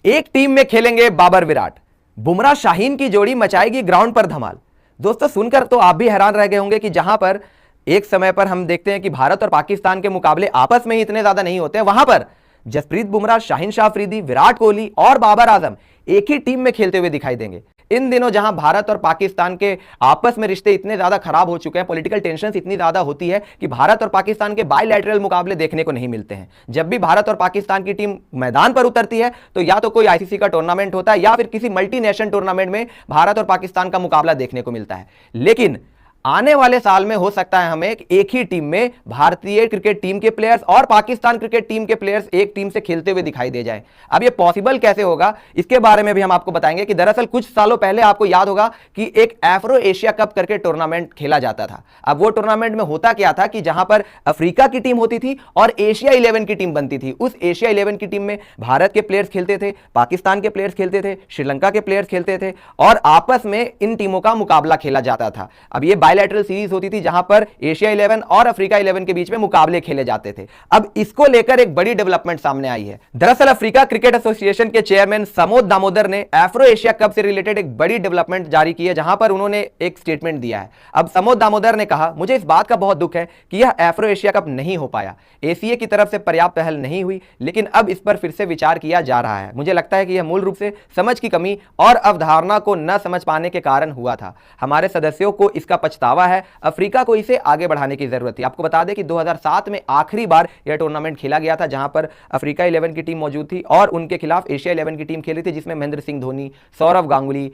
एक टीम में खेलेंगे बाबर विराट, बुमराह शाहीन की जोड़ी मचाएगी ग्राउंड पर धमाल। दोस्तों सुनकर तो आप भी हैरान रह गए होंगे कि जहां पर एक समय पर हम देखते हैं कि भारत और पाकिस्तान के मुकाबले आपस में ही इतने ज्यादा नहीं होते हैं, वहां पर जसप्रीत बुमराह, शाहीन शाह अफरीदी, विराट कोहली और बाबर आजम एक ही टीम में खेलते हुए दिखाई देंगे। इन दिनों जहां भारत और पाकिस्तान के आपस में रिश्ते इतने ज्यादा खराब हो चुके हैं, पॉलिटिकल टेंशन इतनी ज्यादा होती है कि भारत और पाकिस्तान के बायलैटरल मुकाबले देखने को नहीं मिलते हैं। जब भी भारत और पाकिस्तान की टीम मैदान पर उतरती है तो या तो कोई आईसीसी का टूर्नामेंट होता है या फिर किसी मल्टीनेशनल टूर्नामेंट में भारत और पाकिस्तान का मुकाबला देखने को मिलता है। लेकिन आने वाले साल में हो सकता है हमें एक ही टीम में भारतीय क्रिकेट टीम के प्लेयर्स और पाकिस्तान क्रिकेट टीम के प्लेयर्स एक टीम से खेलते हुए दिखाई दे जाए। अब ये पॉसिबल कैसे होगा, इसके बारे में भी हम आपको बताएंगे कि दरअसल कुछ सालों पहले आपको याद होगा कि एक एफ्रो एशिया कप करके टूर्नामेंट खेला जाता था। अब वो टूर्नामेंट में होता क्या था कि जहां पर अफ्रीका की टीम होती थी और एशिया 11 की टीम बनती थी। उस एशिया 11 की टीम में भारत के प्लेयर्स खेलते थे, पाकिस्तान के प्लेयर्स खेलते थे, श्रीलंका के प्लेयर्स खेलते थे और आपस में इन टीमों का मुकाबला खेला जाता था। अब ये बायलैटरल सीरीज होती थी जहां पर एशिया 11 और अफ्रीका 11 के बीच में मुकाबले खेले जाते थे। अब इसको लेकर एक बड़ी डेवलपमेंट सामने आई है। दरअसल अफ्रीका क्रिकेट एसोसिएशन के चेयरमैन समोद दामोदर ने एफ्रो एशिया कप से रिलेटेड एक बड़ी डेवलपमेंट जारी की है, जहां पर उन्होंने एक स्टेटमेंट दिया है। अब समोद दामोदर ने कहा, मुझे इस बात का बहुत दुख है कि यह एफ्रो एशिया कप नहीं हो पाया। एसीए की तरफ से पर्याप्त पहल नहीं हुई, लेकिन अब इस पर फिर से विचार किया जा रहा है। मुझे लगता है कि यह मूल रूप से समझ की कमी और अवधारणा को न समझ पाने के कारण हुआ था। हमारे सदस्यों को इसका पछतावा है। अफ्रीका को इसे आगे बढ़ाने की जरूरत थी। आपको बता दें कि 2007 में आखिरी बार यह टूर्नामेंट खेला गया था, जहां पर अफ्रीका 11 की टीम मौजूद थी और उनके खिलाफ एशिया 11 की टीम खेली थी, जिसमें महेंद्र सिंह धोनी, सौरव गांगुली,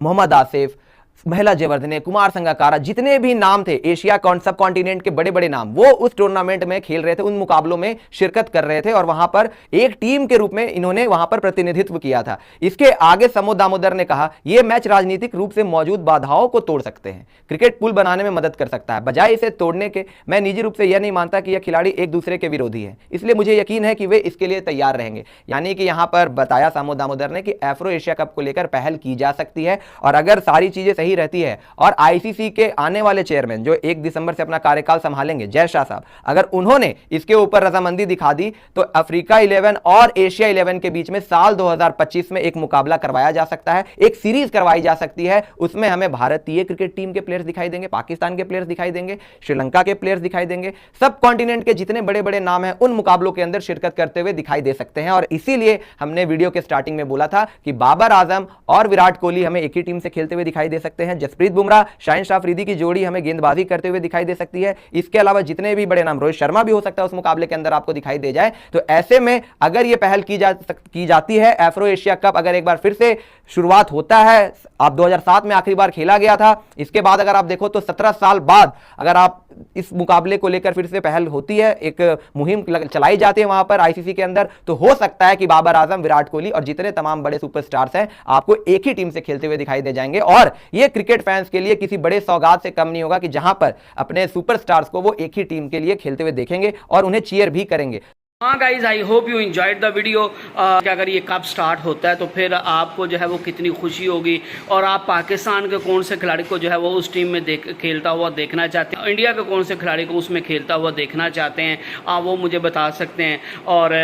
मोहम्मद आसिफ, महिला जयवर्धने, कुमार संगकारा, जितने भी नाम थे एशिया सब कॉन्टिनेंट के बड़े बड़े नाम, वो उस टूर्नामेंट में खेल रहे थे, उन मुकाबलों में शिरकत कर रहे थे और वहां पर एक टीम के रूप में इन्होंने वहां पर प्रतिनिधित्व किया था। इसके आगे समोद दामोदर ने कहा, यह मैच राजनीतिक रूप से मौजूद बाधाओं को तोड़ सकते हैं, क्रिकेट पुल बनाने में मदद कर सकता है। बजाय इसे तोड़ने के, मैं निजी रूप से यह नहीं मानता कि यह खिलाड़ी एक दूसरे के विरोधी हैं, इसलिए मुझे यकीन है कि वे इसके लिए तैयार रहेंगे। यानी कि यहां पर बताया समोद दामोदर ने कि एफ्रो एशिया कप को लेकर पहल की जा सकती है और अगर सारी चीजें सही रहती है और आईसीसी के आने वाले चेयरमैन जो 1 दिसंबर से अपना कार्यकाल संभालेंगे, जय शाह साहब, अगर उन्होंने इसके ऊपर रजामंदी दिखा दी तो अफ्रीका 11 और एशिया 11 के बीच में साल 2025 में एक मुकाबला करवाया जा सकता है, एक सीरीज करवाई जा सकती है। उसमें हमें भारतीय क्रिकेट टीम के प्लेयर्स दिखाई देंगे, पाकिस्तान के प्लेयर्स दिखाई देंगे, श्रीलंका के प्लेयर्स दिखाई देंगे, सब कॉन्टिनेंट के जितने बड़े बड़े नाम हैं उन मुकाबलों के अंदर शिरकत करते हुए दिखाई दे सकते हैं। और इसीलिए हमने वीडियो के स्टार्टिंग में बोला था कि बाबर आजम और विराट कोहली हमें एक ही टीम से खेलते हुए दिखाई दे सकते हैं। जसप्रीत बुमराह, शाहीन शाह अफरीदी की जोड़ी हमें गेंदबाजी करते हुए दिखाई दे सकती है। इसके अलावा जितने भी बड़े नाम, रोहित शर्मा भी हो सकता है उस मुकाबले के अंदर आपको दिखाई दे जाए। तो ऐसे में अगर यह पहल की जाती है, एफ्रो एशिया कप अगर एक बार फिर से शुरुआत होता है, आप 2007 में आखिरी बार खेला गया था, इसके बाद अगर आप देखो तो 17 साल बाद अगर आप इस मुकाबले को लेकर फिर से पहल होती है, एक मुहिम चलाई जाती है वहां पर आईसीसी के अंदर, तो हो सकता है कि बाबर आजम, विराट कोहली और जितने तमाम बड़े सुपरस्टार्स हैं आपको एक ही टीम से खेलते हुए दिखाई दे जाएंगे। और यह क्रिकेट फैंस के लिए किसी बड़े सौगात से कम नहीं होगा कि जहां पर अपने सुपरस्टार्स को वो एक ही टीम के लिए खेलते हुए देखेंगे और उन्हें चीयर भी करेंगे। हाँ guys, I hope you enjoyed the video. कि अगर ये कब स्टार्ट होता है तो फिर आपको जो है वो कितनी खुशी होगी और आप पाकिस्तान के कौन से खिलाड़ी को जो है वो उस टीम में खेलता हुआ देखना चाहते हैं, इंडिया के कौन से खिलाड़ी को उसमें खेलता हुआ देखना चाहते हैं, आप वो मुझे बता सकते हैं। और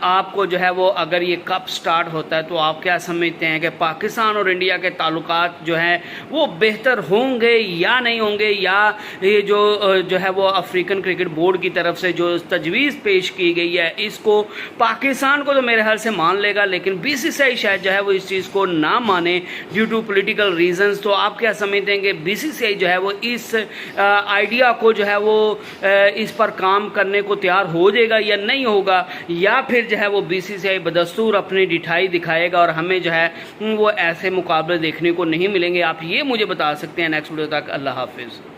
आपको जो है वो अगर ये कब स्टार्ट होता है तो आप क्या समझते हैं कि पाकिस्तान और इंडिया के ताल्लुकात जो हैं वो बेहतर होंगे या नहीं होंगे, या ये जो है वो अफ्रीकन क्रिकेट बोर्ड की तरफ से जो तजवीज़ पेश की गई है, इसको पाकिस्तान को तो मेरे ख्याल से मान लेगा, लेकिन बीसीसीआई शायद जो है वो इस चीज़ को ना माने ड्यू टू पॉलिटिकल रीजंस। तो आप क्या समझते हैं कि बीसीसीआई जो है वो इस आइडिया को जो है वो इस पर काम करने को तैयार हो जाएगा या नहीं होगा, या फिर जो है वो बीसीसीआई बदस्तूर अपनी ढिठाई दिखाएगा और हमें जो है वो ऐसे मुकाबले देखने को नहीं मिलेंगे? आप ये मुझे बता सकते हैं। नेक्स्ट वीडियो तक, अल्लाह हाफिज़।